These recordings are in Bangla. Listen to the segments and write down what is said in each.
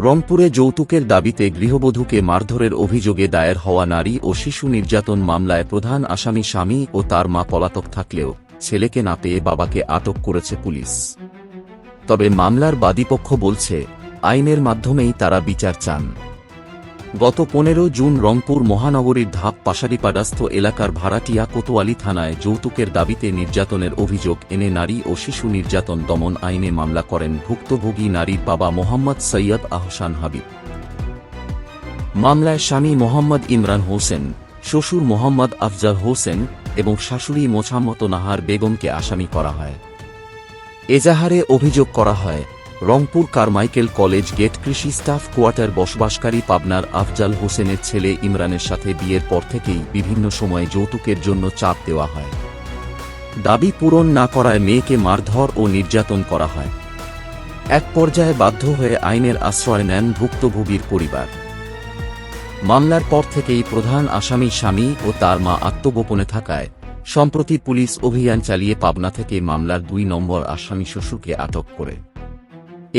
রংপুরে যৌতুকের দাবিতে গৃহবধূকে মারধরের অভিযোগে দায়ের হওয়া নারী ও শিশু নির্যাতন মামলায় প্রধান আসামি স্বামী ও তার মা পলাতক থাকলেও ছেলেকে না পেয়ে বাবাকে আটক করেছে পুলিশ। তবে মামলার বাদীপক্ষ বলছে, আইনের মাধ্যমেই তারা বিচার চান। গত 15 জুন রংপুর মহানগরীর ধাপ পাশারিপাড়াস্থ এলাকার ভাড়াটিয়া কোতোয়ালি থানায় যৌতুকের দাবিতে নির্যাতনের অভিযোগ এনে নারী ও শিশু নির্যাতন দমন আইনে মামলা করেন ভুক্তভোগী নারীর বাবা মোহাম্মদ সৈয়দ আহসান হাবিব। মামলায় স্বামী মোহাম্মদ ইমরান হোসেন, শ্বশুর মোহাম্মদ আফজাল হোসেন এবং শাশুড়ি মোছাম্মত নাহার বেগমকে আসামি করা হয়। এজাহারে অভিযোগ করা হয়, রংপুর কারমাইকেল কলেজ গেট কৃষি স্টাফ কোয়ার্টার বসবাসকারী পাবনার আফজাল হোসেনের ছেলে ইমরানের সাথে বিয়ের পর থেকেই বিভিন্ন সময়ে যৌতুকের জন্য চাপ দেওয়া হয়। দাবি পূরণ না করায় মেয়েকে মারধর ও নির্যাতন করা হয়। এক পর্যায়ে বাধ্য হয়ে আইনের আশ্রয় নেন ভুক্তভোগীর পরিবার। মামলার পর থেকেই প্রধান আসামি স্বামী ও তার মা আত্মগোপনে থাকায় সম্প্রতি পুলিশ অভিযান চালিয়ে পাবনা থেকে মামলার 2 নম্বর আসামি শ্বশুরকে আটক করে।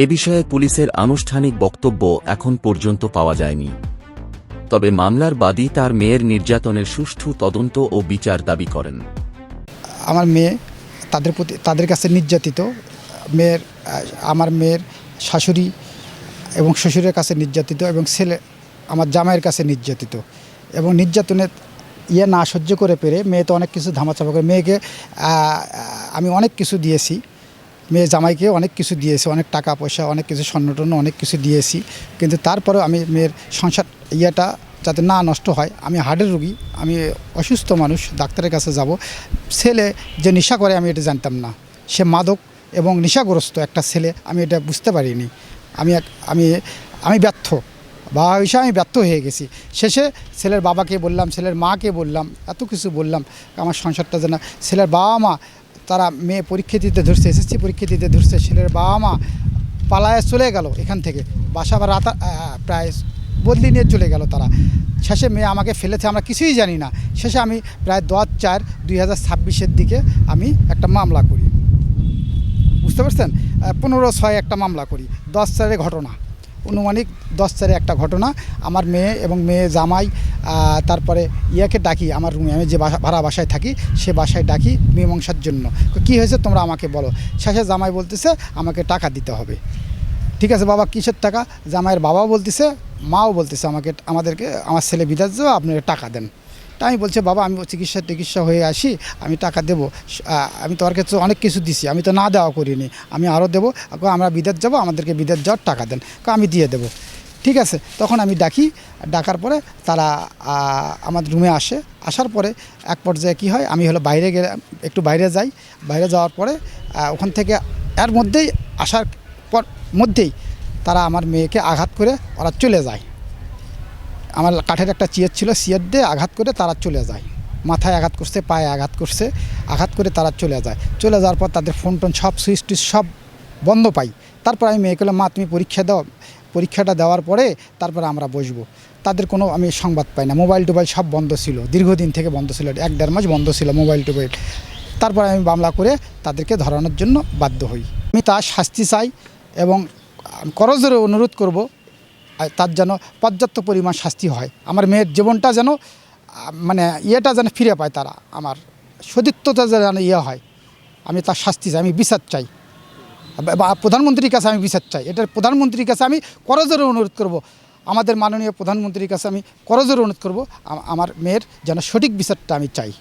এ বিষয়ে পুলিশের আনুষ্ঠানিক বক্তব্য এখন পর্যন্ত পাওয়া যায়নি। তবে মামলার বাদী তার মেয়ের নির্যাতনের সুষ্ঠু তদন্ত ও বিচার দাবি করেন। আমার মেয়ে তাদের কাছে নির্যাতিত, আমার মেয়ের শাশুড়ি এবং শ্বশুরের কাছে নির্যাতিত এবং ছেলে আমার জামাইয়ের কাছে নির্যাতিত এবং নির্যাতনের না সহ্য করে পেরে মেয়ে তো অনেক কিছু ধামাচাপা করে। মেয়েকে আমি অনেক কিছু দিয়েছি, মেয়ে জামাইকে অনেক কিছু দিয়েছি, অনেক টাকা পয়সা, অনেক কিছু স্বর্ণটন্য অনেক কিছু দিয়েছি, কিন্তু তারপরেও আমি মেয়ের সংসার যাতে না নষ্ট হয়। আমি হার্টের রোগী, আমি অসুস্থ মানুষ, ডাক্তারের কাছে যাব। ছেলে যে নেশা করে আমি এটা জানতাম না, সে মাদক এবং নেশাগ্রস্ত একটা ছেলে, আমি এটা বুঝতে পারিনি। আমি ব্যর্থ, বাবা হিসাবে আমি ব্যর্থ হয়ে গেছি। শেষে ছেলের বাবাকে বললাম, ছেলের মাকে বললাম, এত কিছু বললাম আমার সংসারটা যেন। ছেলের বাবা মা তারা মেয়ে পরীক্ষা দিতে ধরছে, এসএসসি পরীক্ষা দিতে ধরছে, ছেলের বাবা মা পালায় চলে গেল এখান থেকে, বাসা বা রাত প্রায় বদলি নিয়ে চলে গেল তারা। শেষে মেয়ে আমাকে ফেলেছে, আমরা কিছুই জানি না। শেষে আমি প্রায় 10/4/2026 দিকে আমি একটা মামলা করি, বুঝতে পারছেন, 15/6 একটা মামলা করি। 10/4 ঘটনা, অনুমানিক 10/4 একটা ঘটনা। আমার মেয়ে এবং মেয়ে জামাই তারপরে ইয়াকে ডাকি আমার রুমে, আমি যে ভাড়া বাসায় থাকি সে বাসায় ডাকি মীমাংসার জন্য। কি হয়েছে তোমরা আমাকে বলো। শেষে জামাই বলতেছে আমাকে টাকা দিতে হবে। ঠিক আছে বাবা, কিসের টাকা? জামাইয়ের বাবাও বলতেছে, মাও বলতেছে আমাদেরকে আমার ছেলে বিদেশ যাবে, আপনারা টাকা দেন। তা আমি বলছি বাবা, আমি চিকিৎসা হয়ে আসি, আমি টাকা দেবো, আমি তোমার কাছে অনেক কিছু দিছি, আমি তো না দেওয়া করিনি, আমি আরও দেবো, আমরা বিদেশ যাবো, আমাদেরকে বিদেশ যাওয়ার টাকা দেন, আমি দিয়ে দেবো। ঠিক আছে, তখন আমি ডাকার পরে তারা আমার রুমে আসার পরে এক পর্যায়ে কী হয়, আমি বাইরে গেলে একটু বাইরে যাই, বাইরে যাওয়ার পরে ওখান থেকে এর মধ্যেই আসার মধ্যেই তারা আমার মেয়েকে আঘাত করে ওরা চলে যায়। আমার কাঠের একটা চেয়ার ছিল, চেয়ার দিয়ে আঘাত করে তারা চলে যায়। মাথায় আঘাত করছে, পায়ে আঘাত করছে, আঘাত করে তারা চলে যায়। চলে যাওয়ার পর তাদের ফোন টোন সব সুইচ টুইচ সব বন্ধ পাই। তারপর আমি মেয়েকে বললাম, মা তুমি পরীক্ষা দাও, পরীক্ষাটা দেওয়ার পরে তারপরে আমরা বসবো। তাদের কোনো আমি সংবাদ পাই না, মোবাইল টোবাইল সব বন্ধ ছিল, দীর্ঘদিন থেকে বন্ধ ছিল, 1-1.5 মাস বন্ধ ছিল মোবাইল টোবাইল। তারপর আমি মামলা করে তাদেরকে ধরানোর জন্য বাধ্য হই। আমি তার শাস্তি চাই এবং করজোরে অনুরোধ করব তার যেন পর্যাপ্ত পরিমাণ শাস্তি হয়। আমার মেয়ের জীবনটা যেন যেন ফিরে পায়, তারা আমার সতীত্বতা যেন হয়। আমি তার শাস্তি চাই, আমি বিচার চাই, প্রধানমন্ত্রীর কাছে আমি বিচার চাই। এটার প্রধানমন্ত্রীর কাছে আমি করজোরে অনুরোধ করব, আমাদের মাননীয় প্রধানমন্ত্রীর কাছে আমি করজোরে অনুরোধ করব, আমার মেয়ের যেন সঠিক বিচারটা আমি চাই।